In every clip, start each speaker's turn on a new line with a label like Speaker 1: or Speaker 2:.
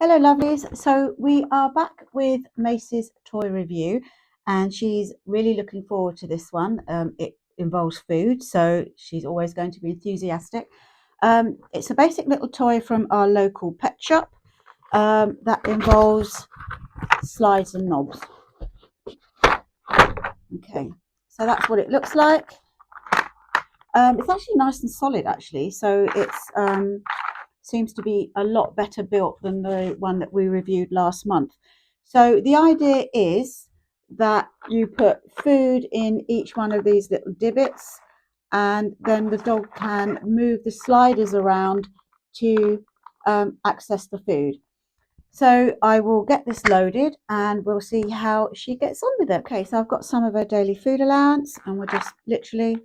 Speaker 1: Hello lovelies, so we are back with Macy's toy review and she's really looking forward to this one. It involves food, so she's always going to be enthusiastic. It's a basic little toy from our local pet shop that involves slides and knobs. Okay, so that's what it looks like. It's actually nice and solid actually, so it's seems to be a lot better built than the one that we reviewed last month. So the idea is that you put food in each one of these little divots, and then the dog can move the sliders around to access the food. So I will get this loaded and we'll see how she gets on with it. Okay, so I've got some of her daily food allowance and we're just literally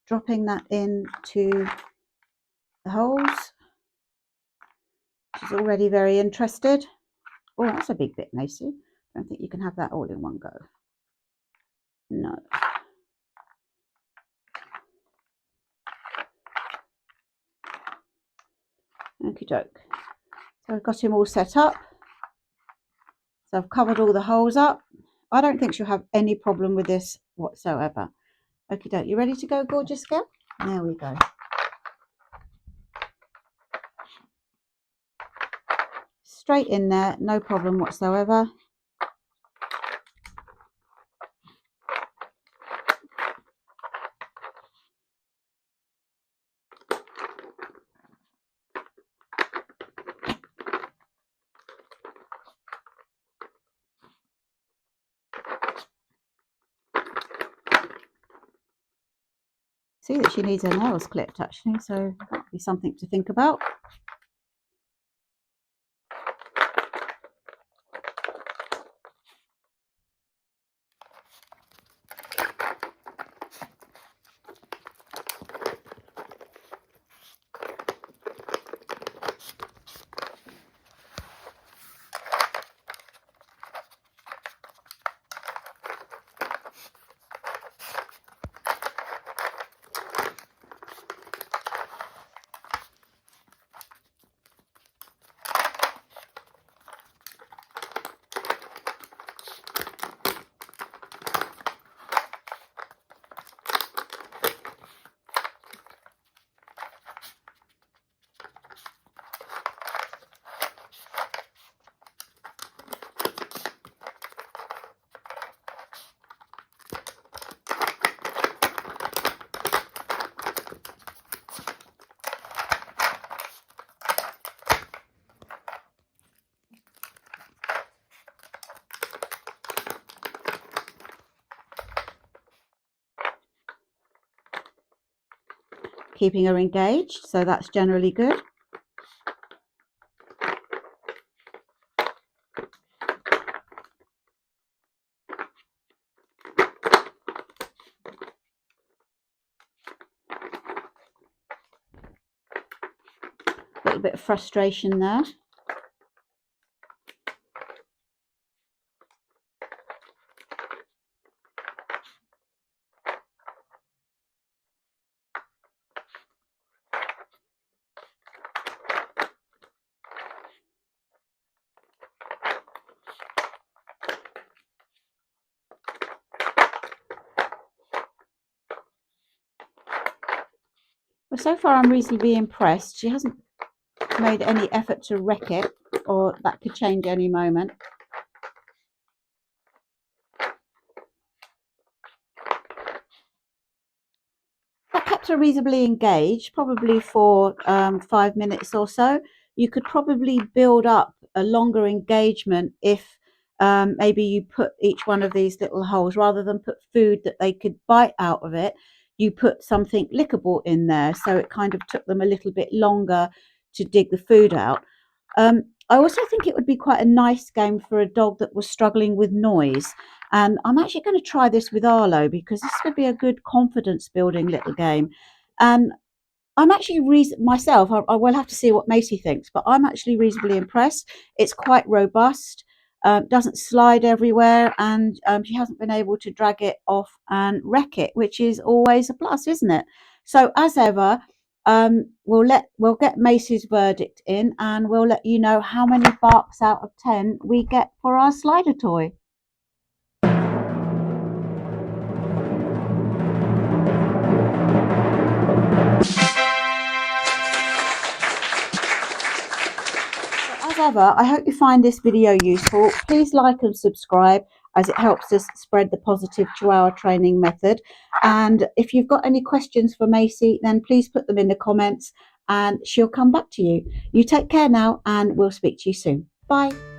Speaker 1: dropping that into the holes. She's already very interested. Oh, that's a big bit, Macy. I don't think you can have that all in one go. No. Okie doke. So I've got him all set up. So I've covered all the holes up. I don't think she'll have any problem with this whatsoever. Okie doke. You ready to go, gorgeous girl? There we go. Straight in there, no problem whatsoever. See that she needs her nails clipped actually, so that would be something to think about. Keeping her engaged, so that's generally good. A little bit of frustration there. Well, so far I'm reasonably impressed. She hasn't made any effort to wreck it, or that could change any moment. That kept her reasonably engaged, probably for 5 minutes or so. You could probably build up a longer engagement if maybe you put each one of these little holes, rather than put food that they could bite out of it, you put something lickable in there, so it kind of took them a little bit longer to dig the food out. I also think it would be quite a nice game for a dog that was struggling with noise. And I'm actually going to try this with Arlo, because this could be a good confidence building little game. And I'm actually myself, I will have to see what Macy thinks, but I'm actually reasonably impressed. It's quite robust, doesn't slide everywhere, and she hasn't been able to drag it off and wreck it, which is always a plus, isn't it? So as ever, we'll get Macy's verdict in, and we'll let you know how many barks out of 10 we get for our slider toy. As ever, I hope you find this video useful. Please like and subscribe, as it helps us spread the positive Chihuahua training method. And if you've got any questions for Macy, then please put them in the comments and she'll come back to you. You take care now, and we'll speak to you soon. Bye.